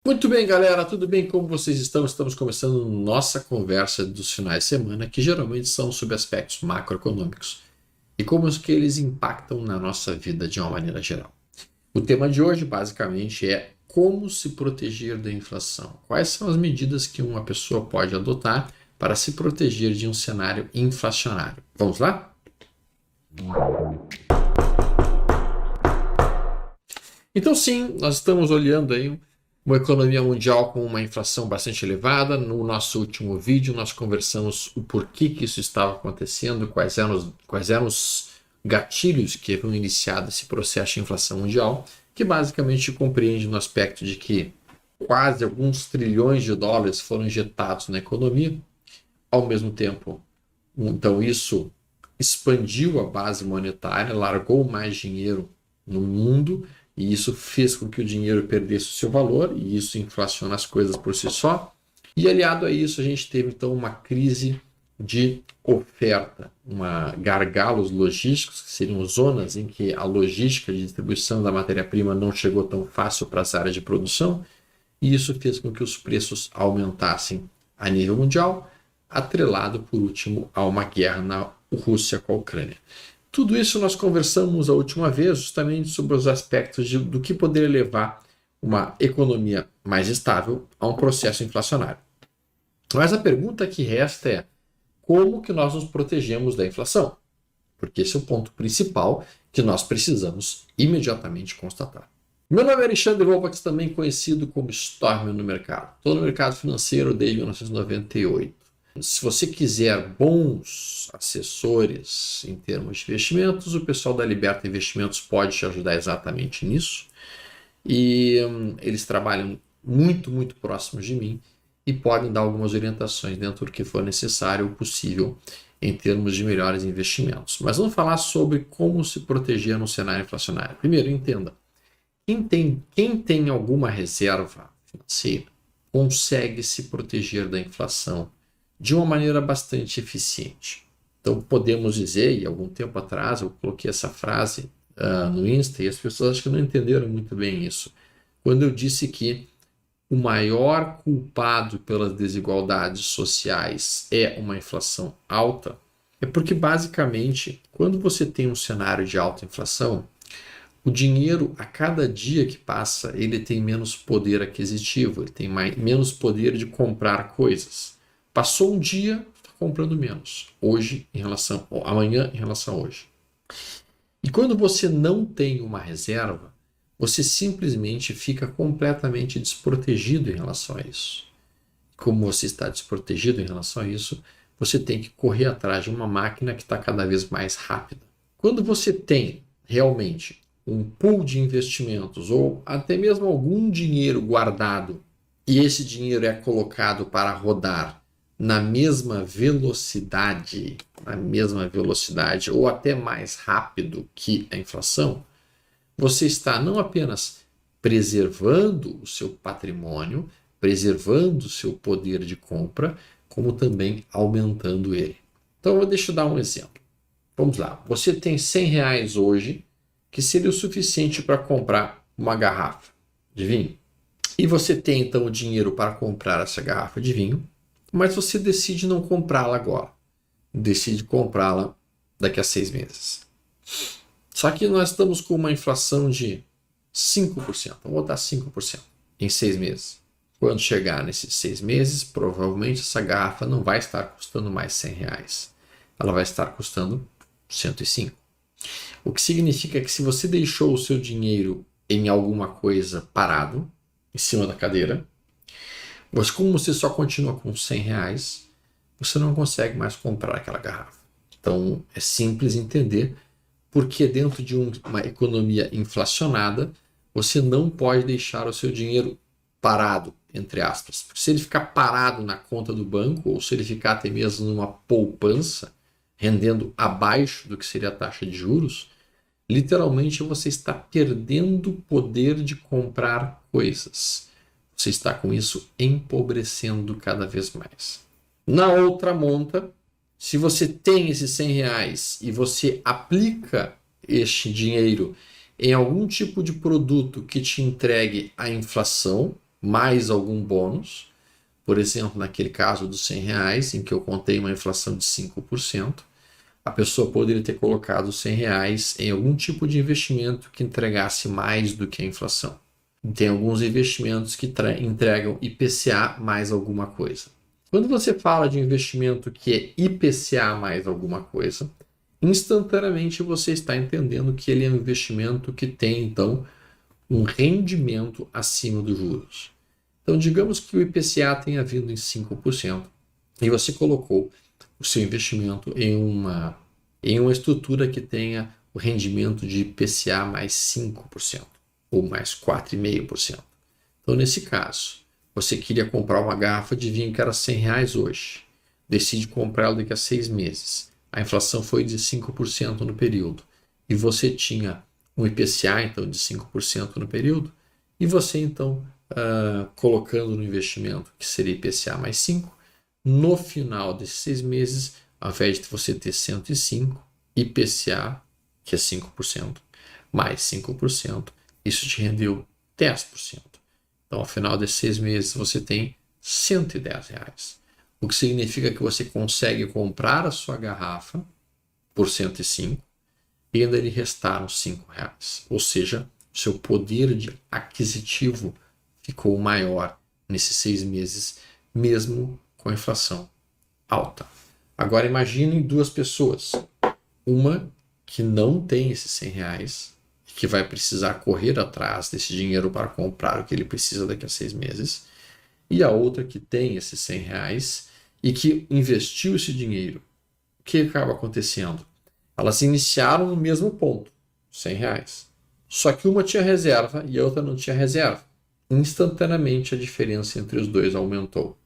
Muito bem, galera, tudo bem? Como vocês estão? Estamos começando nossa conversa dos finais de semana, que geralmente são sobre aspectos macroeconômicos e como que eles impactam na nossa vida de uma maneira geral. O tema de hoje, basicamente, é como se proteger da inflação. Quais são as medidas que uma pessoa pode adotar para se proteger de um cenário inflacionário? Vamos lá? Então, sim, nós estamos olhando aí uma economia mundial com uma inflação bastante elevada. No nosso último vídeo, nós conversamos o porquê que isso estava acontecendo, quais eram os gatilhos que haviam iniciado esse processo de inflação mundial, que basicamente compreende no aspecto de que quase alguns trilhões de dólares foram injetados na economia. Ao mesmo tempo, então isso expandiu a base monetária, largou mais dinheiro no mundo, e isso fez com que o dinheiro perdesse o seu valor, e isso inflaciona as coisas por si só. E aliado a isso, a gente teve então uma crise de oferta, gargalos logísticos, que seriam zonas em que a logística de distribuição da matéria-prima não chegou tão fácil para as áreas de produção, e isso fez com que os preços aumentassem a nível mundial, atrelado, por último, a uma guerra na Rússia com a Ucrânia. Tudo isso nós conversamos a última vez justamente sobre os aspectos do que poderia levar uma economia mais estável a um processo inflacionário. Mas a pergunta que resta é como que nós nos protegemos da inflação? Porque esse é o ponto principal que nós precisamos imediatamente constatar. Meu nome é Alexandre Lovax, também conhecido como Storm no mercado. Estou no mercado financeiro desde 1998. Se você quiser bons assessores em termos de investimentos, o pessoal da Liberta Investimentos pode te ajudar exatamente nisso. E eles trabalham muito, muito próximos de mim e podem dar algumas orientações dentro do que for necessário ou possível em termos de melhores investimentos. Mas vamos falar sobre como se proteger no cenário inflacionário. Primeiro, entenda, quem tem alguma reserva financeira consegue se proteger da inflação de uma maneira bastante eficiente. Então podemos dizer, e algum tempo atrás eu coloquei essa frase no Insta e as pessoas acho que não entenderam muito bem isso, quando eu disse que o maior culpado pelas desigualdades sociais é uma inflação alta, é porque basicamente quando você tem um cenário de alta inflação, o dinheiro, a cada dia que passa, ele tem menos poder aquisitivo, ele tem menos poder de comprar coisas. Passou um dia, está comprando menos. Amanhã em relação a hoje. E quando você não tem uma reserva, você simplesmente fica completamente desprotegido em relação a isso. Como você está desprotegido em relação a isso, você tem que correr atrás de uma máquina que está cada vez mais rápida. Quando você tem realmente um pool de investimentos ou até mesmo algum dinheiro guardado e esse dinheiro é colocado para rodar na mesma velocidade ou até mais rápido que a inflação, você está não apenas preservando o seu patrimônio, preservando o seu poder de compra, como também aumentando ele. Então, deixa eu dar um exemplo. Vamos lá, você tem R$100 hoje, que seria o suficiente para comprar uma garrafa de vinho. E você tem então o dinheiro para comprar essa garrafa de vinho, mas você decide não comprá-la agora. Decide comprá-la daqui a 6 meses. Só que nós estamos com uma inflação de 5%. Vamos botar 5% em 6 meses. Quando chegar nesses 6 meses, provavelmente essa garrafa não vai estar custando mais R$100. Ela vai estar custando 105. O que significa que se você deixou o seu dinheiro em alguma coisa parado, em cima da cadeira, como você só continua com R$100, você não consegue mais comprar aquela garrafa. Então é simples entender porque dentro de uma economia inflacionada, você não pode deixar o seu dinheiro parado, entre aspas. Se ele ficar parado na conta do banco, ou se ele ficar até mesmo numa poupança, rendendo abaixo do que seria a taxa de juros, literalmente você está perdendo o poder de comprar coisas. Você está com isso empobrecendo cada vez mais. Na outra monta, se você tem esses R$100 e você aplica este dinheiro em algum tipo de produto que te entregue a inflação, mais algum bônus. Por exemplo, naquele caso dos R$ 100, em que eu contei uma inflação de 5%, a pessoa poderia ter colocado R$ 100 em algum tipo de investimento que entregasse mais do que a inflação. Tem alguns investimentos que entregam IPCA mais alguma coisa. Quando você fala de um investimento que é IPCA mais alguma coisa, instantaneamente você está entendendo que ele é um investimento que tem, então, um rendimento acima dos juros. Então, digamos que o IPCA tenha vindo em 5% e você colocou o seu investimento em uma estrutura que tenha o rendimento de IPCA mais 5% ou mais 4,5%. Então, nesse caso, você queria comprar uma garrafa de vinho que era R$ 100 hoje, decide comprá-la daqui a 6 meses. A inflação foi de 5% no período e você tinha um IPCA então de 5% no período e você então colocando no investimento que seria IPCA mais 5, no final desses 6 meses, ao invés de você ter 105, IPCA, que é 5%, mais 5%, isso te rendeu 10%. Então, ao final desses 6 meses, você tem R$ 110. O que significa que você consegue comprar a sua garrafa por 105 e ainda lhe restaram R$ 5. Ou seja, o seu poder de aquisitivo ficou maior nesses 6 meses, mesmo com a inflação alta. Agora imaginem duas pessoas. Uma que não tem esses R$ 100 e que vai precisar correr atrás desse dinheiro para comprar o que ele precisa daqui a 6 meses. E a outra que tem esses R$ 100 e que investiu esse dinheiro. O que acaba acontecendo? Elas iniciaram no mesmo ponto, R$ 100. Só que uma tinha reserva e a outra não tinha reserva. Instantaneamente a diferença entre os dois aumentou.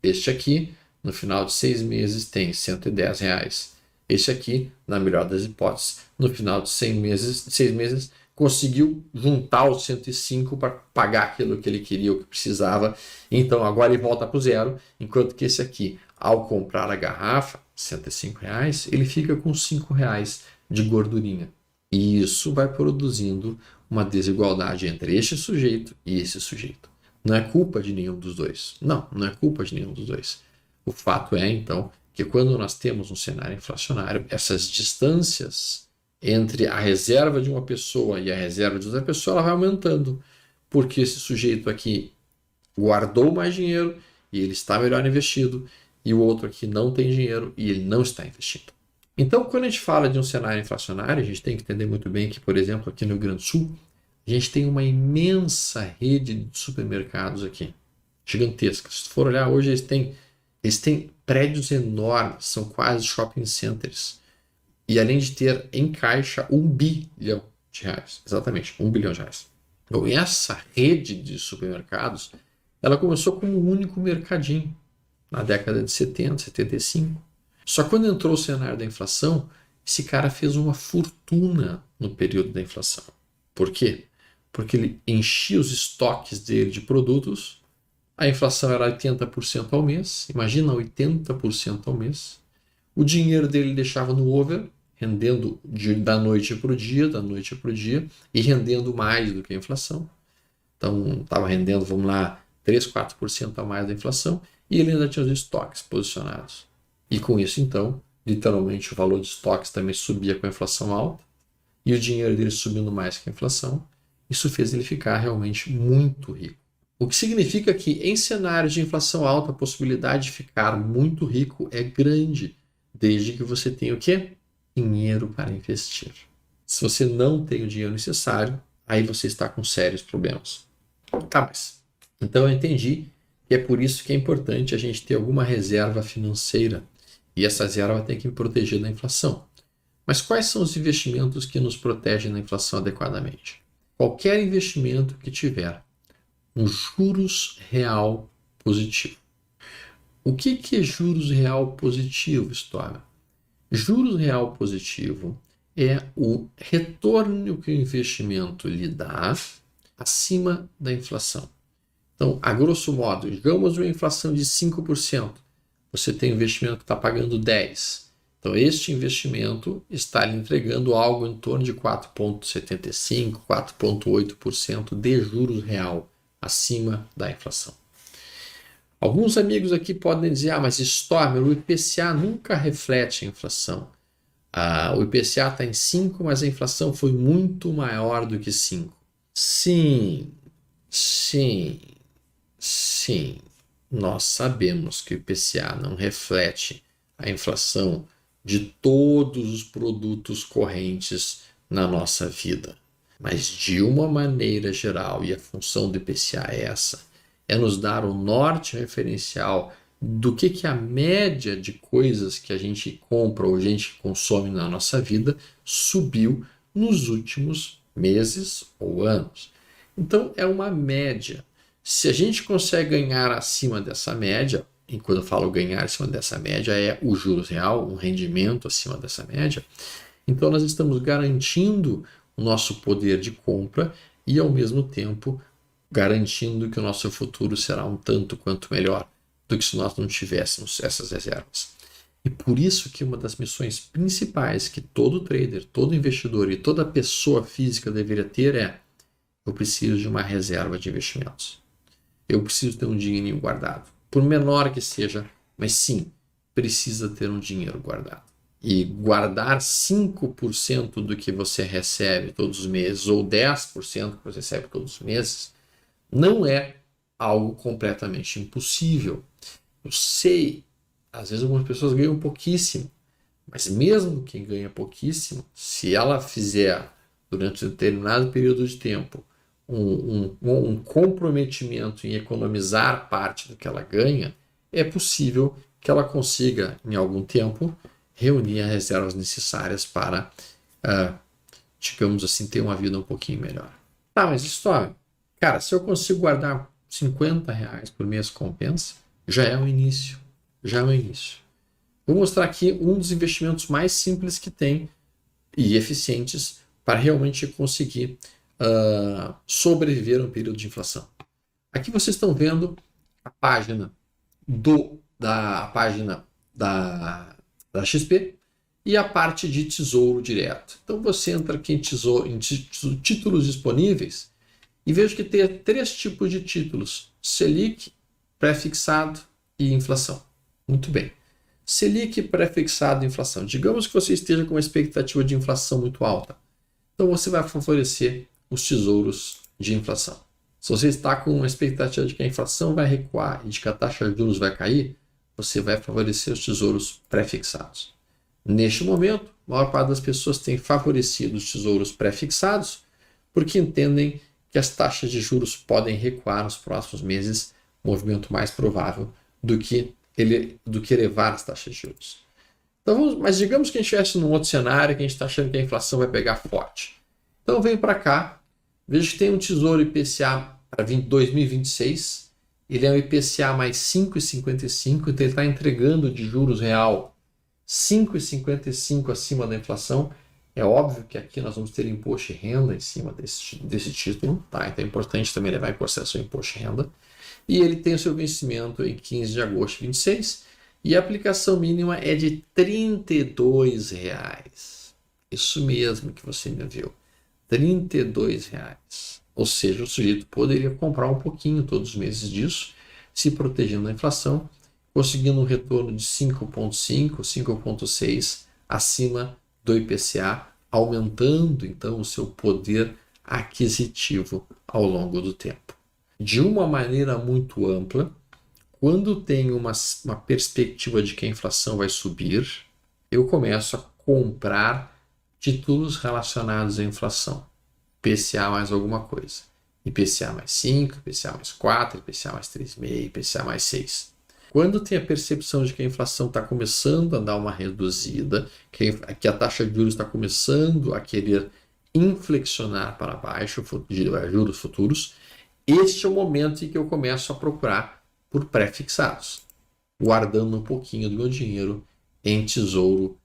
Este aqui, no final de 6 meses, tem R$ 110. Este aqui, na melhor das hipóteses, no final de 6 meses, conseguiu juntar os 105 para pagar aquilo que ele queria, o que precisava. Então agora ele volta para o zero, enquanto que esse aqui, ao comprar a garrafa, R$ 105, ele fica com R$ 5 de gordurinha. E isso vai produzindo uma desigualdade entre este sujeito e esse sujeito. Não é culpa de nenhum dos dois. Não é culpa de nenhum dos dois. O fato é, então, que quando nós temos um cenário inflacionário, essas distâncias entre a reserva de uma pessoa e a reserva de outra pessoa, ela vai aumentando. Porque esse sujeito aqui guardou mais dinheiro e ele está melhor investido, e o outro aqui não tem dinheiro e ele não está investindo. Então, quando a gente fala de um cenário inflacionário, a gente tem que entender muito bem que, por exemplo, aqui no Rio Grande do Sul, a gente tem uma imensa rede de supermercados aqui, gigantesca. Se for olhar hoje, eles têm prédios enormes, são quase shopping centers. E além de ter em caixa R$ 1 bilhão. Exatamente, R$ 1 bilhão. Então, essa rede de supermercados, ela começou como um único mercadinho, na década de 70, 75. Só que quando entrou o cenário da inflação, esse cara fez uma fortuna no período da inflação. Por quê? Porque ele enchia os estoques dele de produtos, a inflação era 80% ao mês, imagina 80% ao mês, o dinheiro dele deixava no over, rendendo da noite para o dia, e rendendo mais do que a inflação. Então, estava rendendo, vamos lá, 3, 4% a mais da inflação, e ele ainda tinha os estoques posicionados. E com isso, então, literalmente o valor de estoques também subia com a inflação alta, e o dinheiro dele subindo mais que a inflação. Isso fez ele ficar realmente muito rico. O que significa que em cenários de inflação alta, a possibilidade de ficar muito rico é grande, desde que você tenha o quê? Dinheiro para investir. Se você não tem o dinheiro necessário, aí você está com sérios problemas. Tá, mas então eu entendi que é por isso que é importante a gente ter alguma reserva financeira. E essa reserva tem que me proteger da inflação. Mas quais são os investimentos que nos protegem da inflação adequadamente? Qualquer investimento que tiver um juros real positivo. O que é juros real positivo, História? Juros real positivo é o retorno que o investimento lhe dá acima da inflação. Então, a grosso modo, digamos uma inflação de 5%, você tem um investimento que está pagando 10%. Então, este investimento está lhe entregando algo em torno de 4,75%, 4,8% de juros real acima da inflação. Alguns amigos aqui podem dizer, mas Stormer, o IPCA nunca reflete a inflação. O IPCA está em 5, mas a inflação foi muito maior do que 5. Sim. Nós sabemos que o IPCA não reflete a inflação de todos os produtos correntes na nossa vida. Mas de uma maneira geral, e a função do IPCA é essa, é nos dar o norte referencial do que a média de coisas que a gente compra ou a gente consome na nossa vida subiu nos últimos meses ou anos. Então é uma média. Se a gente consegue ganhar acima dessa média, e quando eu falo ganhar acima dessa média é o juros real, um rendimento acima dessa média, então nós estamos garantindo o nosso poder de compra e ao mesmo tempo garantindo que o nosso futuro será um tanto quanto melhor do que se nós não tivéssemos essas reservas. E por isso que uma das missões principais que todo trader, todo investidor e toda pessoa física deveria ter é: eu preciso de uma reserva de investimentos. Eu preciso ter um dinheirinho guardado. Por menor que seja, mas sim, precisa ter um dinheiro guardado. E guardar 5% do que você recebe todos os meses ou 10% que você recebe todos os meses não é algo completamente impossível. Eu sei, às vezes algumas pessoas ganham pouquíssimo, mas mesmo quem ganha pouquíssimo, se ela fizer durante um determinado período de tempo um comprometimento em economizar parte do que ela ganha, é possível que ela consiga, em algum tempo, reunir as reservas necessárias para, digamos assim, ter uma vida um pouquinho melhor. Tá, mas história, cara, se eu consigo guardar R$50 por mês compensa, já é o início. Vou mostrar aqui um dos investimentos mais simples que tem e eficientes para realmente conseguir sobreviver a um período de inflação. Aqui vocês estão vendo a página da XP e a parte de tesouro direto. Então você entra aqui em títulos disponíveis e vejo que tem 3 tipos de títulos: Selic, pré-fixado e inflação. Muito bem. Selic, pré-fixado e inflação. Digamos que você esteja com uma expectativa de inflação muito alta. Então você vai favorecer os tesouros de inflação. Se você está com uma expectativa de que a inflação vai recuar e de que a taxa de juros vai cair, você vai favorecer os tesouros pré-fixados. Neste momento, a maior parte das pessoas tem favorecido os tesouros pré-fixados porque entendem que as taxas de juros podem recuar nos próximos meses, movimento mais provável do que elevar as taxas de juros. Então, mas digamos que a gente estivesse num outro cenário que a gente está achando que a inflação vai pegar forte. Então venho para cá, vejo que tem um tesouro IPCA para 2026, ele é um IPCA mais 5,55, então ele está entregando de juros real 5,55 acima da inflação. É óbvio que aqui nós vamos ter imposto de renda em cima desse título, tá? Então é importante também levar em consideração o imposto de renda. E ele tem o seu vencimento em 15 de agosto de 26 e a aplicação mínima é de R$ 32. Isso mesmo que você me viu. R$ 32. Ou seja, o sujeito poderia comprar um pouquinho todos os meses disso, se protegendo da inflação, conseguindo um retorno de 5,5, 5,6 acima do IPCA, aumentando então o seu poder aquisitivo ao longo do tempo. De uma maneira muito ampla, quando tem uma perspectiva de que a inflação vai subir, eu começo a comprar títulos relacionados à inflação. IPCA mais alguma coisa. IPCA mais 5, IPCA mais 4, IPCA mais 3,5, IPCA mais 6. Quando tem a percepção de que a inflação está começando a dar uma reduzida, que a taxa de juros está começando a querer inflexionar para baixo, juros futuros, este é o momento em que eu começo a procurar por pré-fixados, guardando um pouquinho do meu dinheiro em tesouro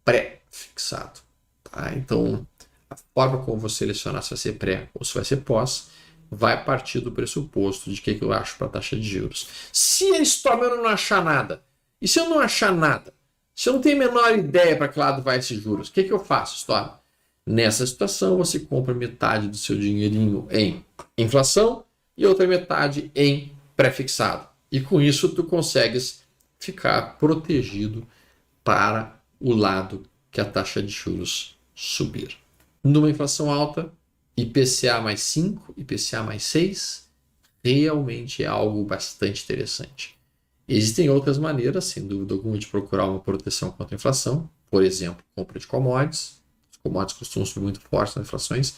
pré-fixado. Tá? Então, a forma como você selecionar se vai ser pré ou se vai ser pós, vai partir do pressuposto de que eu acho para a taxa de juros. Se a Stormer não achar nada, e se eu não achar nada, se eu não tenho a menor ideia para que lado vai esses juros, o que eu faço, Stormer? Nessa situação, você compra metade do seu dinheirinho em inflação e outra metade em pré-fixado. E com isso tu consegues ficar protegido para o lado que a taxa de juros subir. Numa inflação alta, IPCA mais 5, IPCA mais 6, realmente é algo bastante interessante. Existem outras maneiras, sem dúvida alguma, de procurar uma proteção contra a inflação. Por exemplo, compra de commodities. Os commodities costumam subir muito forte nas inflações.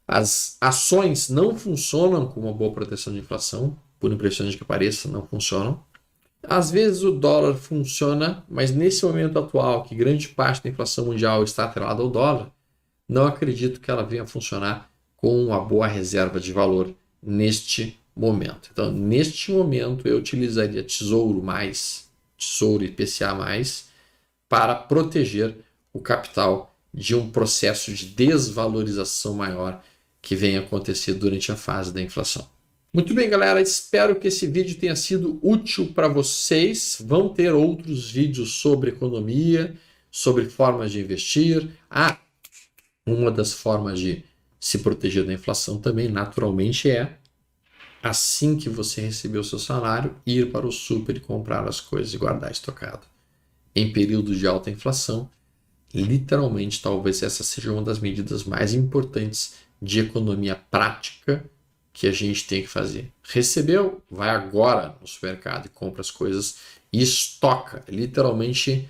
As ações não funcionam como uma boa proteção de inflação, por impressionante que pareça, não funcionam. Às vezes o dólar funciona, mas nesse momento atual, que grande parte da inflação mundial está atrelada ao dólar, não acredito que ela venha funcionar com uma boa reserva de valor neste momento. Então, neste momento, eu utilizaria Tesouro IPCA+, para proteger o capital de um processo de desvalorização maior que venha acontecer durante a fase da inflação. Muito bem, galera, espero que esse vídeo tenha sido útil para vocês. Vão ter outros vídeos sobre economia, sobre formas de investir. Uma das formas de se proteger da inflação também, naturalmente, é assim que você receber o seu salário, ir para o super e comprar as coisas e guardar estocado. Em períodos de alta inflação, literalmente, talvez essa seja uma das medidas mais importantes de economia prática que a gente tem que fazer. Recebeu? Vai agora no supermercado e compra as coisas e estoca. Literalmente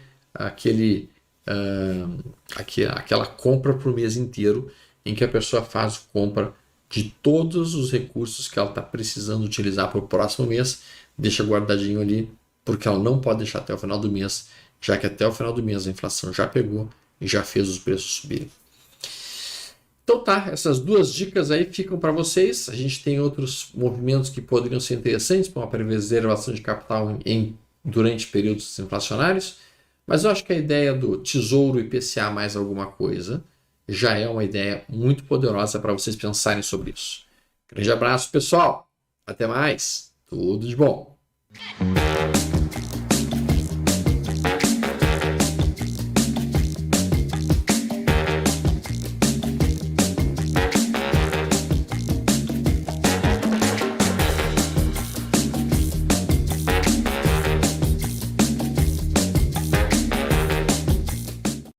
aquela compra por mês inteiro em que a pessoa faz compra de todos os recursos que ela está precisando utilizar para o próximo mês, deixa guardadinho ali, porque ela não pode deixar até o final do mês, já que até o final do mês a inflação já pegou e já fez os preços subirem. Então tá, essas duas dicas aí ficam para vocês. A gente tem outros movimentos que poderiam ser interessantes para uma preservação de capital durante períodos inflacionários, mas eu acho que a ideia do Tesouro IPCA mais alguma coisa já é uma ideia muito poderosa para vocês pensarem sobre isso. Grande abraço, pessoal. Até mais. Tudo de bom.